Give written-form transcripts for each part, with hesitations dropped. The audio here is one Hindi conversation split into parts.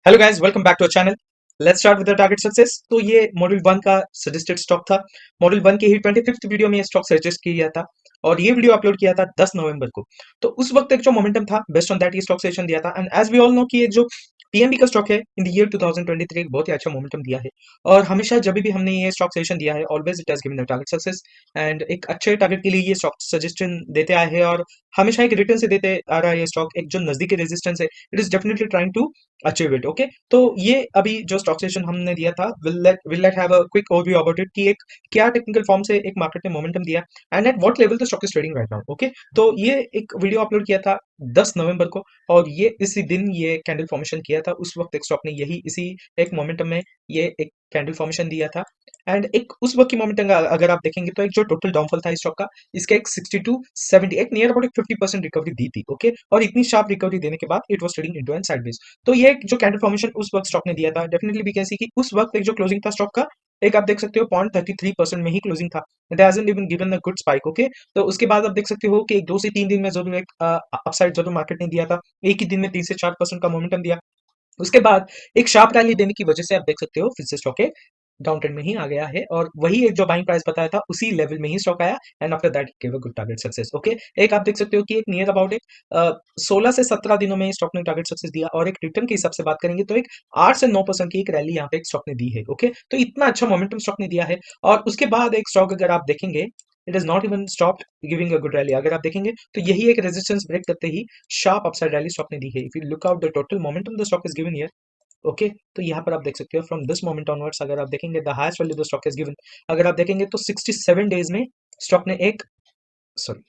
Hello guys, welcome back to our channel. Let's start with the target success. तो ये मॉड्यूल 1 का सजेस्टेड स्टॉक था। मॉड्यूल 1 के ही 25th वीडियो में ये स्टॉक सजेस्ट किया था और ये वीडियो अपलोड किया था 10 नवंबर को। तो उस वक्त एक जो मोमेंटम था, बेस्ड ऑन दैट ये स्टॉक सजेशन दिया था। And as we all know कि ये जो पीएनबी का स्टॉक है इन द ईयर 2023 एक बहुत ही अच्छा मोमेंटम दिया है। और हमेशा जब भी हमने ये स्टॉक सजेशन दिया है, always it has given the target success. And एक अच्छे टारगेट के लिए ये स्टॉक सजेशन देते आए हैं और हमेशा एक रिटर्न से देते आ रहा है। ये स्टॉक एक जो नजदीकी रेजिस्टेंस है, it is definitely trying to achieve it. Okay, तो ये अभी जो स्टॉक सेशन हमने दिया था, will let have a quick overview about it कि एक क्या टेक्निकल फॉर्म से एक मार्केट ने मोमेंटम दिया and at what level the stock is trading right now. Okay, तो ये एक वीडियो अपलोड किया था 10 नवंबर को और ये इसी दिन ये कैंडल फॉर्मेशन किया था। उस वक्त एक स्टॉक ने यही इसी एक मोमेंटम में ये एक कैंडल फॉर्मेशन दिया था। एंड एक उस वक्त की मोमेंटम अगर आप देखेंगे तो एक जो टोटल डाउनफॉल था इस स्टॉक का, इसका एक 60 टू 70 एक नियर अबाउट एक 50% रिकवरी दी थी। ओके, और इतनी शार्प रिकवरी देने के बाद it was trading into and sideways. तो ये जो कैंडल फॉर्मेशन उस वक्त स्टॉक ने दिया था, डेफिनेटली भी कैसी कि उस वक्त एक जो क्लोजिंग था स्टॉक का, एक आप देख सकते हो 0.33% में ही क्लोजिंग था। It hasn't even given a good spike. Okay, तो उसके बाद आप देख सकते हो कि एक 2 से 3 दिन में जरूर एक अपसाइड जरूर मार्केट ने दिया था। एक ही दिन में 3 से 4% का मोमेंटम दिया। उसके बाद एक शार्प रैली देने की वजह से आप देख सकते हो फिर से स्टॉक एक डाउन ट्रेंड में ही आ गया है और वही एक जो बाइंग प्राइस बताया था उसी लेवल में ही स्टॉक आया। And after that give a good target success. Okay, एक आप देख सकते हो कि एक नियर अबाउट एक 16 से 17 दिनों में स्टॉक ने टारगेट सक्सेस दिया और एक रिटर्न के हिसाब से बात करेंगे तो एक 8 से 9% की एक रैली यहाँ पे एक स्टॉक ने दी है। ओके, तो इतना अच्छा मोमेंटम स्टॉक ने दिया है। और उसके बाद एक स्टॉक अगर आप देखेंगे, it is not even stop giving a good rally. अगर आप देखेंगे तो यही एक रेजिस्टेंस ब्रेक करते ही शार्प अपसाइड रैली स्टॉक ने दी है। If you look out the total momentum the stock is given here. Okay, तो यहाँ पर आप देख सकते हो फ्रॉम दिस मोमेंट ऑनवर्ड्स अगर आप देखेंगे the highest value the stock is given. अगर आप देखेंगे तो 67 डेज में स्टॉक ने एक सॉरी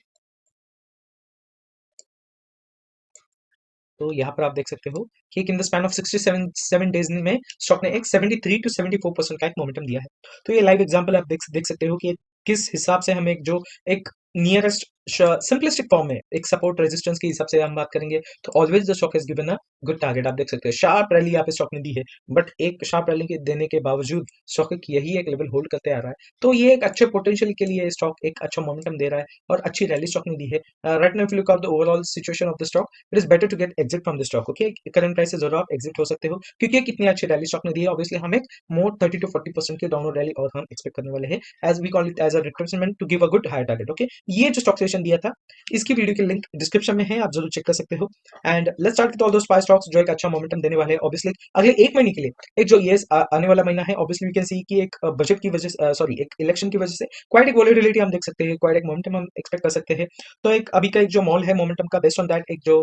तो यहाँ पर आप देख सकते हो कि in the span of 67 days में स्टॉक ने एक 73 टू 74% का एक मोमेंटम दिया है। तो ये लाइव एग्जांपल आप देख सकते हो कि किस हिसाब से हम एक जो एक नियरेस्ट सिंपलिस्टिक फॉर्म में एक सपोर्ट रेजिस्टेंस के हिसाब से हम बात करेंगे तो always the stock is given a good target. आप देख सकते हैं शार्प रैली यहाँ पे स्टॉक ने दी है, बट एक शार्प रैली के देने के बावजूद स्टॉक एक यही एक लेवल होल्ड करते आ रहा है। तो ये एक अच्छे पोटेंशियल के लिए स्टॉक एक अच्छा मोमेंटम दे रहा है और अच्छी रैली स्टॉक ने दी है। Right now if you look out the overall situation of the stock, it is better to get exit from the stock. Okay, current price से जरूर आप एग्जिट हो सकते हो क्योंकि एक कितनी अच्छी रैली स्टॉक ने दी है। ऑब्वियसली हम एक मोर 30 to 40% की डाउनवर्ड रैली और हम एक्सपेक्ट करने वाले हैं, as we call it as a retracement to give a good higher target. Okay, ये जो स्टॉक सेशन दिया था इसकी वीडियो की लिंक डिस्क्रिप्शन में है, आप जरूर चेक कर सकते हो। And let's start with all those 5 stocks जो एक अच्छा मोमेंटम देने वाले हैं। ऑब्वियसली अगले एक महीने के लिए एक जो ये आने वाला महीना है, ऑब्वियसली वी कैन सी कि एक बजट की वजह से सॉरी एक इलेक्शन की वजह से क्वाइट एक वॉलेटिलिटी हम देख सकते हैं, क्वाइट एक मोमेंटम हम एक्सपेक्ट कर सकते हैं। तो एक अभी का एक जो मॉल है मोमेंटम का, बेस्ड ऑन दैट एक जो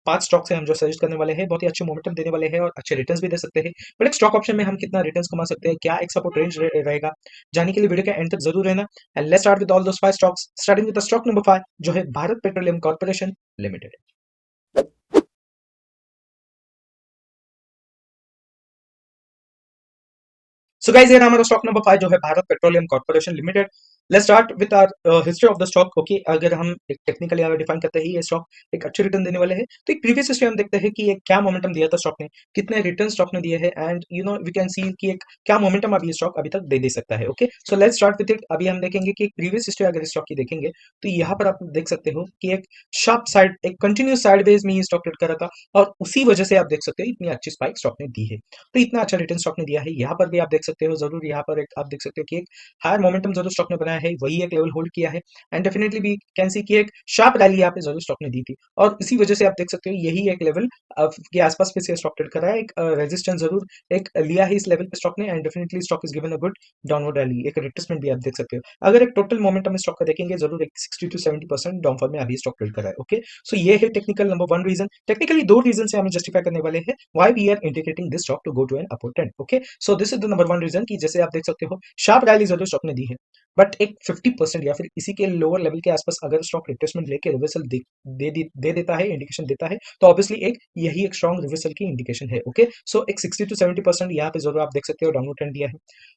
5 स्टॉक्स हैं हम जो सजेस्ट करने वाले हैं, बहुत ही अच्छे मोमेंटम देने वाले हैं और अच्छे रिटर्न्स भी दे सकते हैं। बट एक स्टॉक ऑप्शन में हम कितना रिटर्न्स कमा सकते हैं, क्या एक सपोर्ट रेंज रहेगा, जानने के लिए वीडियो के एंड तक जरूर रहना। And let's start with all those 5 stocks, starting with the stock number 5 जो है Bharat Petroleum Corporation Limited. So guys, ये हमारा स्टॉक नंबर 5 जो है Bharat Petroleum Corporation Limited. Let's start with our history of the stock. Okay, अगर हम एक टेक्निकली अगर डिफाइन करते हैं ये स्टॉक एक अच्छे रिटर्न देने वाले हैं तो एक प्रीवियस हिस्ट्री हम देखते हैं कि ये क्या मोमेंटम दिया था स्टॉक ने, कितने रिटर्न स्टॉक ने दिए हैं। And you know we can see कि एक क्या मोमेंटम अभी स्टॉक अभी तक दे सकता है। Okay, so let's start with it. अभी हम देखेंगे कि एक प्रीवियस हिस्ट्री अगर स्टॉक की देखेंगे तो यहाँ पर आप देख सकते हो कि एक शार्प साइड एक कंटिन्यूस साइडवेज में ये स्टॉक ट्रेड कर रहा था और उसी वजह से आप देख सकते हो इतनी अच्छी स्पाइक स्टॉक ने दी है। तो इतना अच्छा रिटर्न स्टॉक ने दिया है। यहाँ पर भी आप देख सकते हो जरूर, यहाँ पर एक आप देख सकते हो कि एक हायर मोमेंटम जरूर स्टॉक ने बनाया है, वही एक लेवल होल्ड किया है। एंड डेफिनेटली भी कैन सी कि एक शार्प रैली यहाँ पे जरूर स्टॉक ने दी थी और इसी वजह से आप देख सकते हो यही एक लेवल के आसपास पे से स्टॉक ट्रेड कर रहा है। एक रेजिस्टेंस जरूर एक लिया है इस लेवल पे स्टॉक ने and definitely stock is given a good downward rally, एक रिट्रेसमेंट भी आप देख सकते हो। अगर एक टोटल मोमेंटम स्टॉक का देखेंगे जरूर एक 60 to 70% डाउनफॉल में अभी स्टॉक ट्रेड कर रहा है। ओके, सो ये है technical number 1 reason. Technically 2 reason से हमें जस्टिफाई करने वाले हैं why we are indicating this stock to go to an upward trend. Okay, so this is the number 1 reason कि जैसे आप देख सकते हो शार्प रैली जरूर स्टॉक ने दी है, बट एक 50% या फिर इसी के लोअर लेवल के आसपास अगर स्टॉक रिट्रेसमेंट लेके रिवर्सल दे देता है, इंडिकेशन देता है, तो ऑब्वियसली एक यही एक स्ट्रॉन्ग रिवर्सल की इंडिकेशन है। ओके, सो एक 60 to 70% यहाँ पे जरूर आप देख सकते हो डाउनवर्ड ट्रेंड दिया है।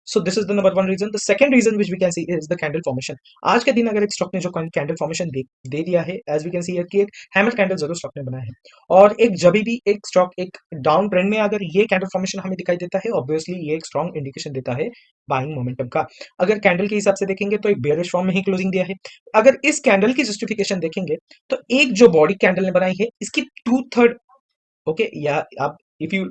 So this is the number 1 reason. The second reason which we can see is the candle formation. आज के दिन अगर एक स्टॉक ने जो कैंडल फॉर्मेशन दे दिया है, एज वी कैन सी कि एक हैमर कैंडल जरूर स्टॉक ने बनाया है और एक जब भी एक स्टॉक एक डाउन ट्रेंड में अगर ये कैंडल फॉर्मेशन हमें दिखाई देता है, ऑब्वियसली ये एक स्ट्रॉन्ग इंडिकेशन देता है बाइंग मोमेंटम का। अगर कैंडल के हिसाब से देखेंगे तो एक बेयरिश फॉर्म में ही क्लोजिंग दिया है। अगर इस कैंडल की जस्टिफिकेशन देखेंगे तो एक जो बॉडी कैंडल ने बनाई है इसकी 2/3, ओके, या आप if you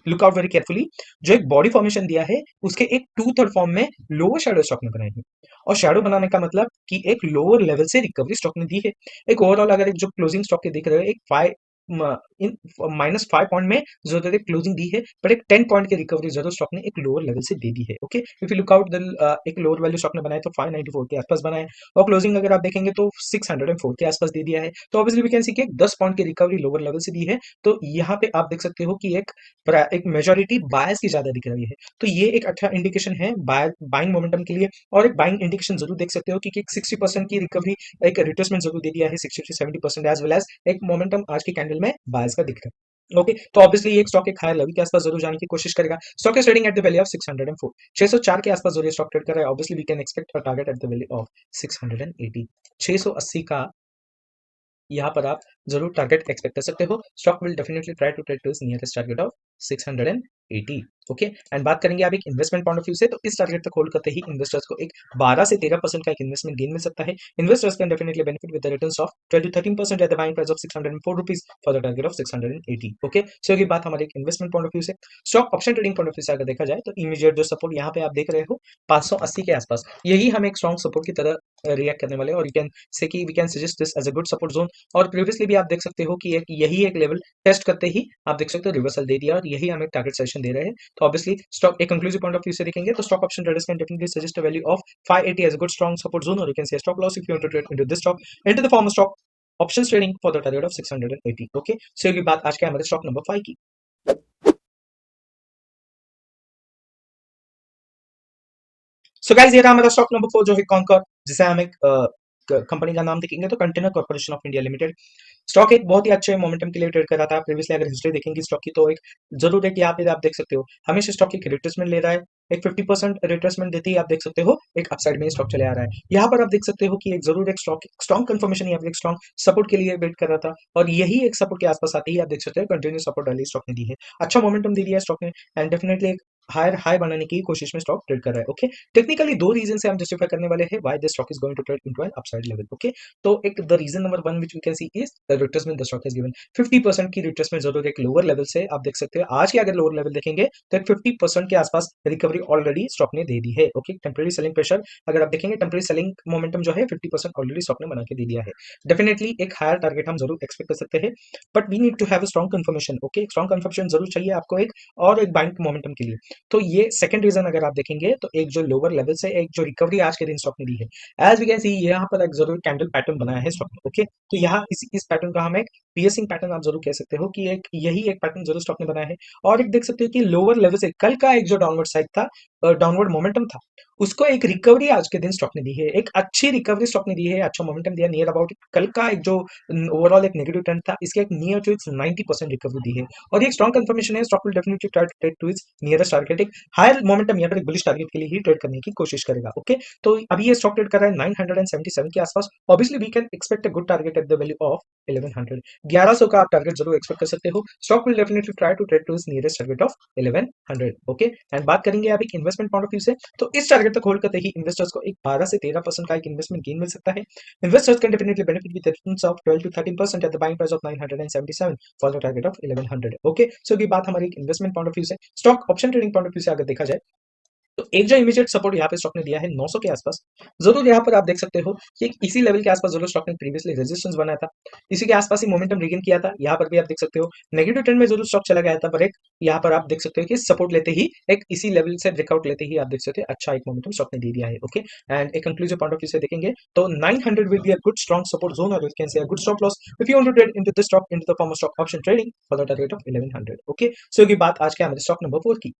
look out very carefully, जो एक बॉडी फॉर्मेशन दिया है उसके एक टू थर्ड फॉर्म में लोअर शैडो स्टॉक ने बनाई है। और शैडो बनाने का मतलब कि एक लोअर लेवल से रिकवरी स्टॉक ने दी है। एक ओवरऑल अगर एक जो क्लोजिंग स्टॉक के दिख रहे हो, एक फाइव इन -5 पॉइंट में जरूर एक क्लोजिंग दी है, पर एक 10 पॉइंट की रिकवरी जरूर स्टॉक ने एक लोअर लेवल से दे दी है। Okay, if you look out एक लोअर वैल्यू स्टॉक ने बनाया तो 594 के आसपास बनाया, और क्लोजिंग अगर आप देखेंगे तो 604 के आसपास दे दिया है। तो ऑब्वियसली वी कैन सी कि 10 पॉइंट की रिकवरी लोअर लेवल से दी है। तो यहाँ पे आप देख सकते हो कि एक मेजोरिटी बायस की ज्यादा दिख रही है। तो ये एक अच्छा इंडिकेशन है बाइंग मोमेंटम के लिए। और एक बाइंग इंडिकेशन जरूर देख सकते हो कि एक 60% की रिकवरी, एक रिट्रेसमेंट जरूर दे दिया है 60 से 70% एज वेल एज एक मोमेंटम आज की कैंडल में बायस का दिख रहा है। ओके, तो ऑब्वियसली एक स्टॉक एक हायर लेवल के आसपास जरूर जाने की कोशिश करेगा। Stock is trading at the value of 604, 604 के आसपास जरूर स्टॉक ट्रेड कर रहा है। Obviously we can expect a target at the value of 680, 680 का यहाँ पर आप जरूर टारगेट एक्सपेक्ट कर सकते हो। Stock will definitely try to trade to nearest target of 680। Okay, and बात करेंगे आप एक इन्वेस्टमेंट पॉइंट ऑफ व्यू से, तो इस टारगेट तक होल्ड करते ही इन्वेस्टर्स को एक 12 से 13% का एक इन्वेस्टमेंट गेन मिल सकता है। Investors can definitely benefit with the returns of 12 to 13% at the buying price of 604 rupees for the target of 680। Okay, so ये बात हमारे एक इन्वेस्टमेंट पॉइंट ऑफ व्यू से। Stock option trading point of view से अगर देखा जाए तो इमीडिएट जो सपोर्ट यहाँ पे आप देख रहे हो 580 के आसपास, यही हम एक स्ट्रॉन्ग सपोर्ट की तरह रिएक्ट करने वाले, और यू कैन से कि we can suggest this as a good support zone. और प्रीवियसली भी आप देख सकते हो कि यही एक लेवल टेस्ट करते ही आप देख सकते हो रिवर्सल दे दिया, और यही हम एक टारगेट सेशन दे रहे हैं। तो ऑब्वियसली स्टॉक एक कंक्लूसिव पॉइंट ऑफ व्यू से देखेंगे तो stock option traders can definitely suggest a value of 580 as a good strong support zone, और you can say stop loss if you want to trade into this stock into the form of stock options trading for the target of 680। Okay, so ये बात आज के हमारे स्टॉक नंबर 5 की। सो गाइस, ये रहा हमारा स्टॉक नंबर 4 जो है कॉन्कर, जिसे हम एक कंपनी का नाम देखेंगे तो container corporation of India limited. Stock एक बहुत ही अच्छे मोमेंटम के लिए ट्रेड कर रहा था। प्रीवियसली अगर हिस्ट्री देखेंगे स्टॉक की तो एक जरूर है कि यहाँ पे आप देख सकते हो हमेशा स्टॉक एक रिट्रेसमेंट ले रहा है, एक 50% रिट्रेसमेंट देते ही आप देख सकते हो एक अपसाइड में स्टॉक चले आ रहा है। यहाँ पर आप देख सकते हो कि एक जरूर एक स्टॉक स्ट्रॉन्ग कंफर्मेशन यहाँ पे एक स्ट्रॉन्ग सपोर्ट के लिए वेट कर रहा था, और यही एक सपोर्ट के आसपास आते ही आप देख सकते हो कंटिन्यू सपोर्ट वाली स्टॉक ने दी है। अच्छा मोमेंटम दे दिया है स्टॉक ने, एंड डेफिनेटली एक हायर हाई बनाने की कोशिश में स्टॉक ट्रेड कर रहा है। ओके, टेक्निकली दो रीजन से हम जस्टिफाई करने वाले हैं why this stock is going to trade into an upside level. Okay, तो एक the reason number 1 which we can see is the retracement the stock has given. 50% की रिट्रेसमेंट जरूर एक लोअर लेवल से आप देख सकते हो। आज के अगर लोअर लेवल देखेंगे तो एक 50% के आसपास रिकवरी ऑलरेडी स्टॉक ने दे दी है। ओके, टेम्पररी सेलिंग प्रेशर अगर आप देखेंगे, टेम्पररी सेलिंग मोमेंटम जो है 50% ऑलरेडी स्टॉक ने बना के दे दिया है। डेफिनेटली एक हायर टारगेट हम जरूर एक्सपेक्ट कर सकते हैं, but we need to have a strong confirmation. Okay, strong confirmation जरूर चाहिए आपको एक, और एक बाइंग मोमेंटम के लिए। तो ये सेकंड रीजन अगर आप देखेंगे तो एक जो लोअर लेवल से एक जो रिकवरी आज के दिन स्टॉक ने दी है, एज वी कैन सी यहाँ पर एक जरूर कैंडल पैटर्न बनाया है स्टॉक ने। ओके, तो यहाँ इस पैटर्न का हम एक पियर्सिंग पैटर्न आप जरूर कह सकते हो कि एक यही एक पैटर्न जरूर स्टॉक ने बनाया है। और एक देख सकते हो कि लोअर लेवल से कल का एक जो डाउनवर्ड साइड था, डाउनवर्ड मोमेंटम था, उसको एक रिकवरी आज के दिन स्टॉक ने दी है। एक अच्छी रिकवरी स्टॉक ने दी है, अच्छा मोमेंटम दिया नियर अबाउट कल का एक जो ओवरऑल एक नेगेटिव ट्रेंड था, इसके एक नियर टू इट्स 90% रिकवरी दी है। और ये स्ट्रॉन्ग कंफर्मेशन है, stock will definitely try to trade to its nearest target. Higher momentum यहाँ पर एक बुलिश टारगेट के लिए ही ट्रेड करने की कोशिश करेगा। ओके, तो अभी ये स्टॉक ट्रेड कर रहा है 977 के आसपास। Obviously we can expect a good target at the value of 1100, 1100 का आप टारगेट जरूर एक्सपेक्ट कर सकते हो। Stock will definitely try to trade to its nearest target of 1100। Okay, and बात करेंगे आप एक इन्वेस्टमेंट पॉइंट ऑफ व्यू से, तो इस टारगेट तक होल्ड करते ही इन्वेस्टर्स को एक 12 से 13% का एक इन्वेस्टमेंट गेन मिल सकता है। Investors can definitely benefit with returns of 12 to 13% at the buying price of 977 for the target of 1100। Okay, so ये बात हमारी इन्वेस्टमेंट पॉइंट ऑफ व्यू से। Stock option trading point of view से अगर देखा जाए तो एक जो इमीडिएट सपोर्ट यहाँ पे स्टॉक ने दिया है 900 के आसपास, जरूर यहाँ पर आप देख सकते हो कि इसी लेवल के आसपास जरूर स्टॉक ने प्रीवियसली रेजिस्टेंस बनाया था, इसी के आसपास ही मोमेंटम रिगेन किया था। यहाँ पर भी आप देख सकते हो नेगेटिव ट्रेंड में जरूर स्टॉक चला गया था, पर एक यहाँ पर आप देख सकते हो कि सपोर्ट लेते ही एक इसी लेवल से ब्रेकआउट लेते ही आप देख सकते हो अच्छा एक मोमेंटम स्टॉक ने दे दिया है। ओके, एंड एक कंक्लूसिव पॉइंट ऑफ व्यू से देखेंगे तो 900 will be a good strong support zone, और you can say a good stop loss if you want to trade into this stock into the form of stock option trading for the target of 1100। Okay, so ये बात आज के हमारे स्टॉक नंबर 4 की।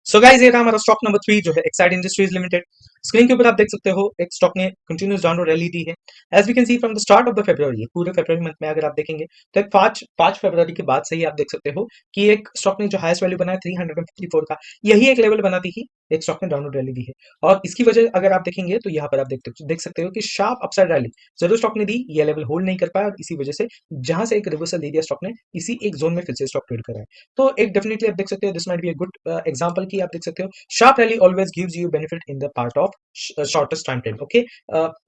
सो गाइस, ये रहा हमारा स्टॉक नंबर 3 जो है एक्साइड इंडस्ट्रीज लिमिटेड। स्क्रीन के ऊपर आप देख सकते हो एक स्टॉक ने कंटिन्यूस डाउनवर्ड रैली दी है, as we can see from the start of the February. पूरे फरवरी मंथ में अगर आप देखेंगे तो एक 5 फरवरी के बाद से ही आप देख सकते हो कि एक स्टॉक ने जो हाईएस्ट वैल्यू बनाया 354 का, यही एक लेवल बनाती ही एक स्टॉक ने डाउनवर्ड रैली दी है। और इसकी वजह अगर आप देखेंगे तो यहाँ पर आप देख सकते हो कि शार्प अपसाइड रैली जरूर स्टॉक ने दी, ये लेवल होल्ड नहीं कर पाया, और इसी वजह से जहां से एक रिवर्सल दे दिया स्टॉक ने, इसी एक जोन में फिर से स्टॉक ट्रेड कर रहा है। तो एक डेफिनेटली आप देख सकते हो this might be a good example की आप देख सकते हो sharp rally always gives you benefit in the part of shortest time frame. Okay,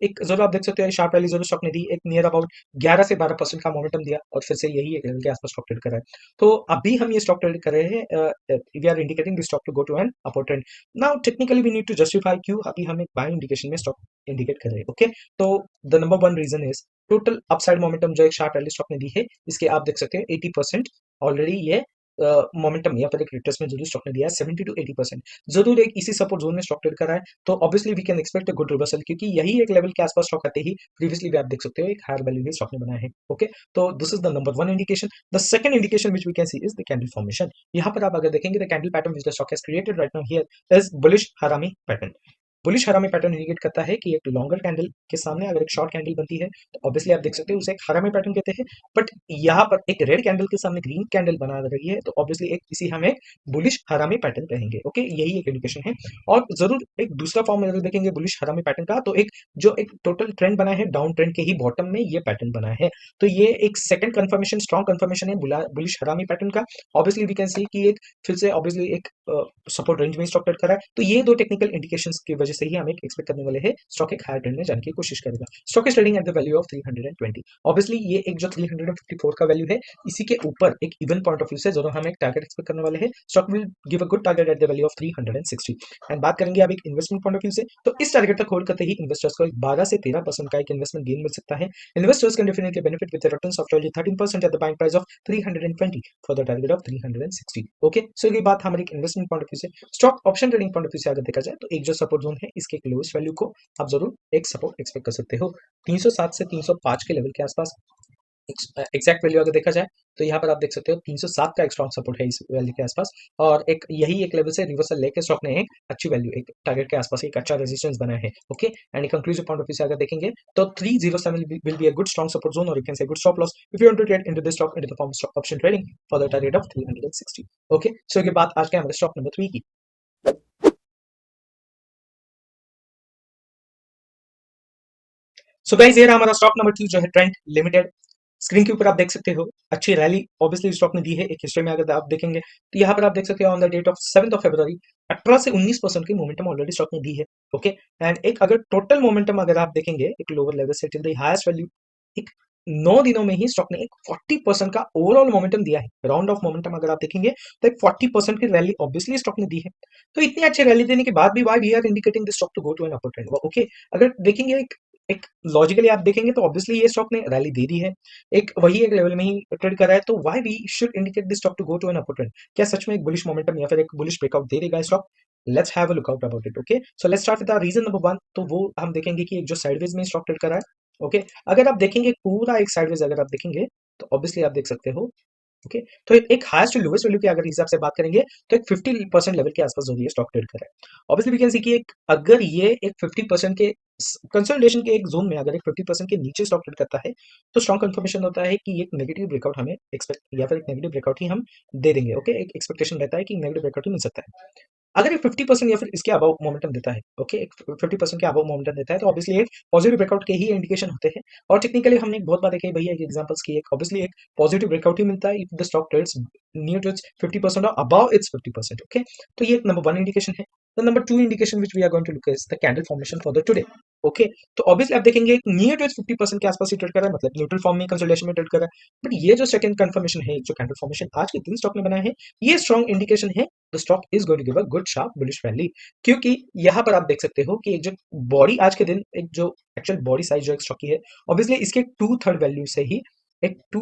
एक जरूर आप देख सकते हो शार्प रैली जरूर स्टॉक ने दी, एक नियर अबाउट 11 से 12% का मोमेंटम दिया और फिर से यही एक लेवल के आसपास स्टॉक ट्रेड कर रहा है। तो अभी हम ये स्टॉक ट्रेड कर रहे हैं, we are indicating this stock to go to an upward trend. Now technically we need to justify क्यों अभी हम एक बाइंग इंडिकेशन में स्टॉक इंडिकेट कर रहे हैं। ओके, तो the number one reason is total upside momentum जो एक शार्प रैली स्टॉक ने दी है, इसके आप देख सकते हैं 80% ऑलरेडी ये मोमेंटम या फिर एक रिटर्स में जरूर स्टॉक ने दिया है 70 to 80%। जरूर एक इसी सपोर्ट जोन में स्टॉक ट्रेड कर रहा है, तो obviously we can expect a good reversal, क्योंकि यही एक लेवल के आसपास स्टॉक आते ही प्रीवियसली भी आप देख सकते हो एक हायर वैल्यू स्टॉक ने बनाया है। ओके, तो this is the number one indication. The second indication which we can see is the candle formation. यहाँ पर आप अगर देखेंगे the candle pattern which the stock has created right now here is bullish harami pattern. Bullish harami pattern indicate करता है कि एक लॉन्गर कैंडल के सामने अगर एक शॉर्ट कैंडल बनती है तो ऑब्वियसली आप देख सकते हैं उसे एक हरामी पैटर्न कहते हैं। बट यहाँ पर एक रेड कैंडल के सामने ग्रीन कैंडल बना रही है तो ऑब्वियसली एक इसी हम एक बुलिश हरामी पैटर्न कहेंगे। ओके, यही एक इंडिकेशन है। और जरूर एक दूसरा फॉर्म अगर देखेंगे बुलिश हरामी पैटर्न का, तो एक जो एक टोटल ट्रेंड बना है डाउन ट्रेंड के ही बॉटम में ये पैटर्न बना है, तो ये एक सेकंड कंफर्मेशन, स्ट्रॉन्ग कंफर्मेशन है बुलिश हरामी पैटर्न का। ऑब्वियसली वी कैन सी कि एक फिर से ऑब्वियसली एक सपोर्ट रेंज में स्टॉक ट्रेड कर रहा है, तो ये दो टेक्निकल इंडिकेशंस की वजह से ही हम एक एक्सपेक्ट करने वाले हैं स्टॉक एक हायर ट्रेंड में जाने की कोशिश करेगा। Stock is trading at the value of 320। Obviously ये एक जो 354 का वैल्यू है, इसी के ऊपर एक इवन पॉइंट ऑफ व्यू से जरूर हम एक टारगेट एक्सपेक्ट करने वाले हैं। Stock will give a good target at the value of 360। And बात करेंगे अब एक इन्वेस्टमेंट पॉइंट ऑफ व्यू से, तो इस टारगेट तक होल्ड करते ही इन्वेस्टर्स को 12 से 13% का एक इन्वेस्टमेंट गेन मिल सकता है। Investors can definitely benefit with returns of 13% at the buying price of 320 for the target of 360। Okay, so ये बात हमारी इन्वेस्टमेंट पॉइंट ऑफ व्यू से। Stock option trading point of view से अगर देखा जाए तो एक जो सपोर्ट जोन है, इसके लोएस्ट वैल्यू को आप जरूर एक सपोर्ट एक्सपेक्ट कर सकते हो 307 से 305 के लेवल के आसपास। एग्जैक्ट वैल्यू अगर देखा जाए तो यहाँ पर आप देख सकते हो 307 का एक स्ट्रॉन्ग सपोर्ट है इस वैल्यू के आसपास, और एक यही एक लेवल से रिवर्सल लेके स्टॉक ने एक अच्छी वैल्यू एक टारगेट के आसपास एक अच्छा रेजिस्टेंस बनाया है। Okay, and conclusive point of view से अगर देखेंगे तो 307 will be a good strong support zone, और you can say good stop loss if you want to trade into this stock into the form of option trading for the target of 360। Okay, so ये बात आज के हमारे स्टॉक नंबर 3 की। सो गाइस, ये रहा हमारा स्टॉक नंबर 2 जो है ट्रेंड लिमिटेड। स्क्रीन के ऊपर आप देख सकते हो अच्छी रैली ऑब्वियसली स्टॉक ने दी है। एक हिस्ट्री में अगर आप देखेंगे तो यहाँ पर आप देख सकते हो on the date of 7th of February 18 से 19% की मोमेंटम ऑलरेडी स्टॉक ने दी है। ओके, एंड एक अगर टोटल मोमेंटम अगर आप देखेंगे एक लोअर लेवल से टिल द हाईएस्ट वैल्यू, एक 9 दिनों में ही स्टॉक ने एक 40% का ओवरऑल मोमेंटम दिया है। राउंड ऑफ मोमेंटम अगर आप देखेंगे तो एक 40% की रैली ऑब्वियसली स्टॉक ने दी है। तो इतनी अच्छी रैली देने के बाद भी why we are indicating this stock to go to an upper trend. Okay, अगर देखेंगे एक एक लॉजिकली आप देखेंगे तो ऑब्वियसली ये स्टॉक ने रैली दे दी है, एक वही एक लेवल में ही ट्रेड कर रहा है, तो why we should indicate this stock to go to an upward trend. क्या सच में एक बुलिश मोमेंटम या फिर एक बुलिश ब्रेकआउट दे देगा stock? Let's have a look out about it. Okay, so let's start with the reason number 1। तो वो हम देखेंगे कि एक जो साइडवेज में स्टॉक ट्रेड कर रहा है। ओके, अगर आप देखेंगे पूरा एक साइडवेज अगर आप देखेंगे तो ऑब्वियसली आप देख सकते हो। ओके, तो एक हाईएस्ट टू लोएस्ट वैल्यू के अगर हिसाब से बात करेंगे तो एक 50% लेवल के आसपास जो ये स्टॉक ट्रेड कर रहा है। ऑब्वियसली वी कैन सी कि एक अगर ये एक 50% के कंसोलिडेशन के एक जोन में अगर एक 50% के नीचे स्टॉक ट्रेड करता है तो स्ट्रॉन्ग कंफर्मेशन होता है कि एक नेगेटिव ब्रेकआउट हमें एक्सपेक्ट या फिर एक नेगेटिव ब्रेकआउट ही हम दे देंगे। ओके, एक एक्सपेक्टेशन रहता है कि नेगेटिव ब्रेकआउट ही मिल सकता है। अगर ये 50% या फिर इसके अबव मोमेंटम देता है, ओके, एक 50% के अबव मोमेंटम देता है तो ऑब्वियसली एक पॉजिटिव ब्रेकआउट के ही इंडिकेशन होते हैं। और टेक्निकली हमने एक बहुत बार देखा है भैया एग्जांपल्स की, एक ऑब्वियसली एक पॉजिटिव ब्रेकआउट ही मिलता है if the stock trades near to its 50% और अबव इट्स 50%। ओके, तो ये एक नंबर 1 इंडिकेशन है। The number 2 indication which we are going to look is the candle formation for the today. Okay, तो ऑब्वियसली आप देखेंगे एक नियर टू इट्स 50% के आसपास ही ट्रेड कर रहा है, मतलब न्यूट्रल फॉर्म में कंसोलिडेशन में ट्रेड कर रहा है। बट ये जो सेकंड कंफर्मेशन है, जो कैंडल फॉर्मेशन आज के 3 स्टॉक ने बनाया है, ये स्ट्रॉन्ग इंडिकेशन है the stock is going to give a good sharp bullish rally. क्योंकि यहाँ पर आप देख सकते हो कि एक जो बॉडी आज के दिन एक जो एक्चुअल बॉडी साइज जो एक स्टॉक की है, ऑब्वियसली इसके 2/3 वैल्यू से ही एक 2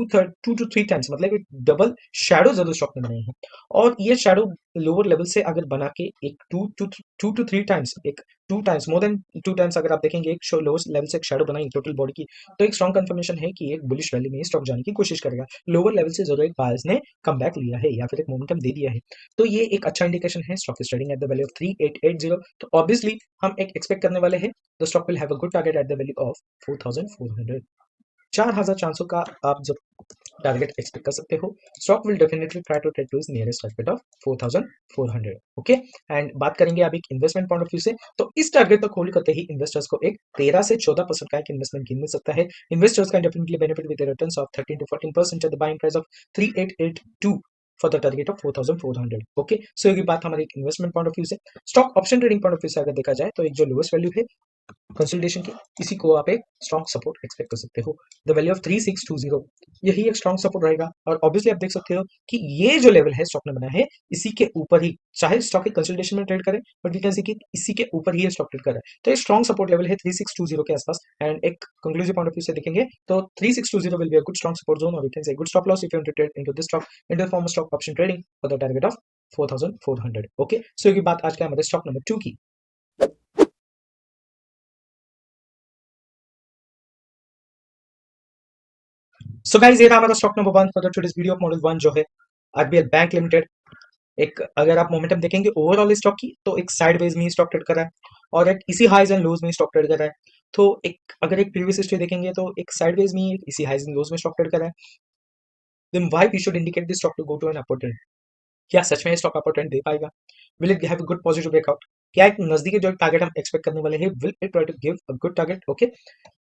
to 3 टाइम्स मतलब एक डबल शैडो जरूर स्टॉक ने बनाई है। और ये शैडो लोअर लेवल से अगर बना के एक 2 to 3 टाइम्स, एक 2 टाइम्स मोर देन 2 टाइम्स अगर आप देखेंगे एक लोअर लेवल से एक शैडो बनाई टोटल बॉडी की, तो एक स्ट्रॉन्ग कंफर्मेशन है कि एक बुलिश रैली में स्टॉक जाने की कोशिश करेगा। लोअर लेवल से जरूर एक बायर्स ने कम बैक लिया है या फिर एक मोमेंटम दे दिया है, तो ये एक अच्छा इंडिकेशन है। Stock is trading at the value of 3880। तो ऑब्वियसली हम एक एक्सपेक्ट करने वाले हैं the stock will have a good target at the value of 4400। 4400 का आप जब टारगेट एक्सपेक्ट कर सकते हो, stock will definitely try to trade to its nearest target of 4400। Okay, and बात करेंगे अब एक इन्वेस्टमेंट पॉइंट ऑफ व्यू से, तो इस टारगेट तक होल्ड करते ही इन्वेस्टर्स को एक 13 से 14% का एक इन्वेस्टमेंट गेन मिल सकता है। Investors can definitely benefit with returns of 13 to 14% at the buying price of 3882 for the target of 4400। Okay, so ये बात हमारी इन्वेस्टमेंट पॉइंट ऑफ व्यू से। Stock option trading point of view से अगर देखा जाए तो एक जो लोएस्ट वैल्यू है कंसोलिडेशन की, इसी को आप एक स्ट्रॉन्ग सपोर्ट एक्सपेक्ट कर सकते हो। द वैल्यू ऑफ 3620, यही एक स्ट्रॉन्ग सपोर्ट रहेगा। और ऑब्वियसली आप देख सकते हो कि ये जो लेवल है स्टॉक ने बना है, इसी के ऊपर ही, चाहे स्टॉक एक कंसोलिडेशन में ट्रेड करे, बट वी कैन सी कि इसी के ऊपर ही स्टॉक ट्रेड कर रहा है। तो ये स्ट्रॉन्ग सपोर्ट लेवल है 3620 के आसपास। एंड एक कंक्लूसिव पॉइंट ऑफ व्यू से देखेंगे तो 3620 will be a good strong support zone, और we can say good stop loss if you want to trade into this stock in the form of stock option trading for the target of 4400। Okay, so ये बात आज के हमारे स्टॉक नंबर 2 की। सो गाइस, ये था हमारा stock number 1 for the today's video of model 1, जो है आरबीएल बैंक लिमिटेड। एक अगर आप मोमेंटम देखेंगे ओवरऑल स्टॉक की, तो एक साइडवेज में ही स्टॉक ट्रेड कर रहा है, और एक इसी हाइज एंड लोज में स्टॉक ट्रेड कर रहा है। तो एक अगर एक प्रीवियस हिस्ट्री देखेंगे तो एक साइडवेज में ही इसी हाइज एंड लोज में स्टॉक ट्रेड कर रहा है। Then why we should indicate this stock to go to an upper trend? क्या सच में स्टॉक अपर ट्रेंड दे पाएगा? Will it have a good positive breakout? क्या एक नजदीकी जो टारगेट हम एक्सपेक्ट करने वाले हैं, will it try to give a good target? Okay,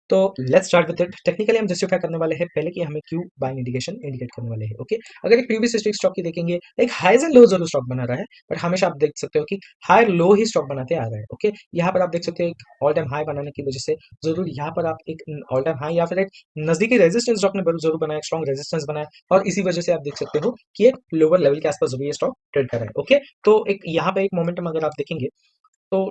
तो let's start with it. Technically हम जस्टिफाई करने वाले हैं पहले कि हमें क्यों बाइंग इंडिकेशन इंडिकेट करने वाले हैं। ओके, अगर एक प्रीवियस हिस्ट्री स्टॉक की देखेंगे, एक हाइज एंड लो जरूर स्टॉक बना रहा है, बट हमेशा आप देख सकते हो कि हायर लो ही स्टॉक बनाते आ रहा है। ओके, यहाँ पर आप देख सकते हो एक ऑल टाइम हाई बनाने की वजह से जरूर यहाँ पर आप एक ऑल टाइम हाई या फिर एक नजदीकी रेजिस्टेंस स्टॉक ने जरूर बनाया, स्ट्रॉन्ग रेजिस्टेंस बनाया, और इसी वजह से आप देख सकते हो कि एक लोअर लेवल के आसपास जरूर ये स्टॉक ट्रेड कर रहा है। ओके, तो एक यहाँ पे एक मोमेंटम अगर आप देखेंगे तो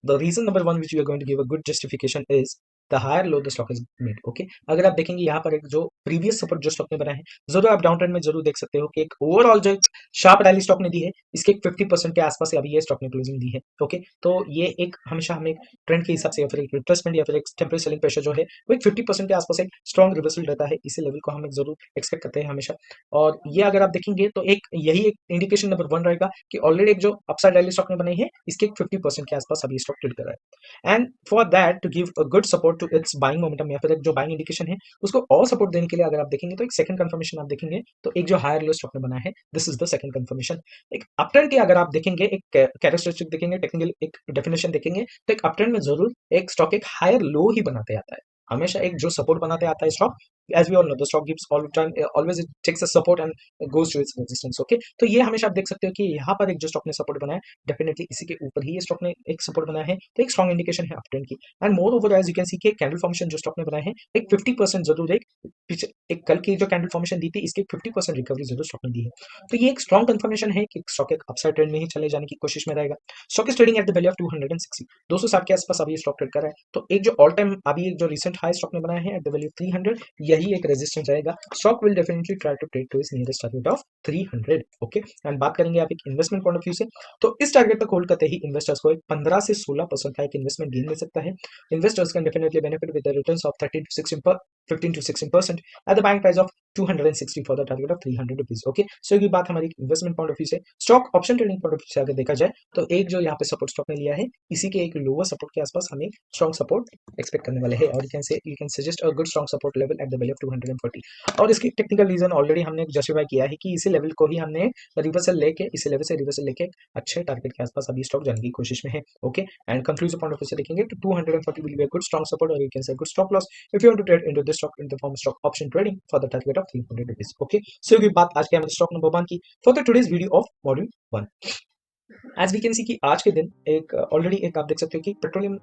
the reason number one which we are going to give a good justification is the higher low the stock is made. Okay, अगर आप देखेंगे यहाँ पर एक जो प्रीवियस सपोर्ट जो स्टॉक ने बनाया है, जरूर आप डाउन ट्रेंड में जरूर देख सकते हो कि एक ओवरऑल जो शार्प रैली स्टॉक ने दी है, इसके 50% के आसपास से अभी ये स्टॉक ने क्लोजिंग दी है। ओके, तो ये एक हमेशा हमें ट्रेंड के हिसाब से या फिर एक रिट्रेसमेंट या फिर एक टेम्पररी सेलिंग प्रेशर जो है वो एक 50% के आसपास एक स्ट्रॉन्ग रिवर्सल रहता है। इसी लेवल को हम एक जरूर एक्सपेक्ट करते हैं हमेशा। और ये अगर आप देखेंगे तो एक यही एक इंडिकेशन नंबर 1 रहेगा कि ऑलरेडी एक जो अपसाइड रैली स्टॉक ने बनाई है, इसके 50% के आसपास अभी स्टॉक ट्रेड कर रहा है। And for that to give a good support to its buying momentum या फिर एक जो बाइंग इंडिकेशन है, उसको और सपोर्ट देने के लिए अगर आप देखेंगे तो एक सेकंड कंफर्मेशन आप देखेंगे तो एक जो हायर लो स्टॉक ने बना है, this is the second confirmation. एक अपट्रेंड के अगर आप देखेंगे, एक कैरेक्टरिस्टिक देखेंगे, टेक्निकल एक डेफिनेशन देखेंगे, तो एक अपट्रेंड में जरूर एक स्टॉक एक हायर लो ही बनाते आता है। हमेशा एक जो सपोर्ट बनाते आता है stock, as we all know the stock gives all the time always it takes a support and goes to its resistance. Okay, तो ये हमेशा आप देख सकते हो कि यहाँ पर एक जो स्टॉक ने सपोर्ट बनाया, डेफिनेटली इसी के ऊपर ही ये स्टॉक ने एक सपोर्ट बनाया है, तो एक स्ट्रॉन्ग इंडिकेशन है अपट्रेंड की। And moreover as you can see कि कैंडल फॉर्मेशन जो स्टॉक ने बनाया है, एक 50% जरूर एक पीछे एक कल की जो कैंडल फॉर्मेशन दी थी, इसकी 50% रिकवरी जरूर स्टॉक ने दी है। तो ये एक स्ट्रॉन्ग कंफर्मेशन है कि स्टॉक एक अपसाइड ट्रेंड में ही चले जाने की कोशिश में रहेगा। Stock is trading at the value of 260, 260 के आसपास अभी स्टॉक ट्रेड कर रहा है। तो एक जो ऑल टाइम अभी एक जो रिसेंट हाई स्टॉक ने बनाया है एट द वैल्यू 300, यही एक रेजिस्टेंस रहेगा। Stock will definitely try to trade to its nearest target of 300। Okay, and बात करेंगे आप एक इन्वेस्टमेंट पॉइंट ऑफ व्यू से, तो इस टारगेट तक होल्ड करते ही इन्वेस्टर्स को एक 15 से 16% का एक इन्वेस्टमेंट गेन मिल सकता है। Investors can definitely benefit with the returns of 15 to 16% at the buying price of 260 for the target of 300 rupees. Okay, so ये बात हमारी इन्वेस्टमेंट पॉइंट ऑफ व्यू से। Stock option trading point of view से अगर देखा जाए तो एक जो यहाँ पे सपोर्ट स्टॉक ने लिया है, इसी के एक लोअर सपोर्ट के आसपास हमें स्ट्रॉन्ग सपोर्ट एक्सपेक्ट करने वाले हैं, और you can suggest a good strong support level eight the value of 240। और इसकी टेक्निकल रीजन ऑलरेडी हमने जस्टिफाई किया है कि इसी लेवल को ही हमने रिवर्सल लेके, इसी लेवल से रिवर्सल लेके अच्छे टारगेट के आसपास अभी स्टॉक जाने की कोशिश में है। Okay, and conclusive point of view से देखेंगे तो 240 will be a good strong support, और you can say good stop loss if you want to trade into this stock in the form of stock option trading for the target of 300 rupees. Okay, so ये बात आज के हमारे स्टॉक नंबर 1 की for the today's video of module 1. As we can see कि आज के दिन एक ऑलरेडी एक आप देख सकते हो कि पेट्रोलियम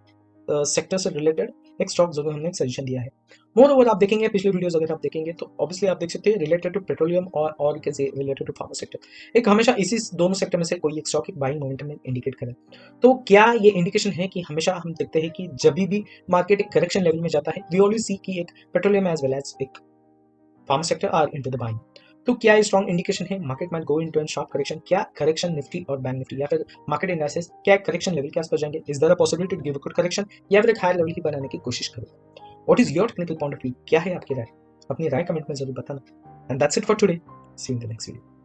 सेक्टर से रिलेटेड एक स्टॉक जरूर हमने एक सजेशन दिया है। मोर ओवर आप देखेंगे पिछले वीडियोस अगर आप देखेंगे तो ऑब्वियसली आप देख सकते हैं रिलेटेड टू पेट्रोलियम और कैसे रिलेटेड टू फार्मा सेक्टर, एक हमेशा इसी दोनों सेक्टर में से कोई एक स्टॉक एक बाइंग मोमेंटम में इंडिकेट करे। तो क्या ये इंडिकेशन है कि हमेशा हम देखते हैं कि जब भी मार्केट एक करेक्शन लेवल में जाता है, वी ऑलवेज सी कि एक पेट्रोलियम एज वेल एज एक pharma sector are into the buying. तो क्या ये स्ट्रॉन्ग इंडिकेशन है market might go into an sharp correction? क्या करेक्शन निफ्टी और बैंक निफ्टी या फिर मार्केट इंडाइसेस क्या करेक्शन लेवल के आसपास जाएंगे? Is there a possibility to give a good correction, या फिर एक हायर लेवल ही बनाने की कोशिश करें? What is your technical point of view? क्या है आपकी राय? अपनी राय कमेंट में जरूर बताना। And that's it for today, see you in the next video.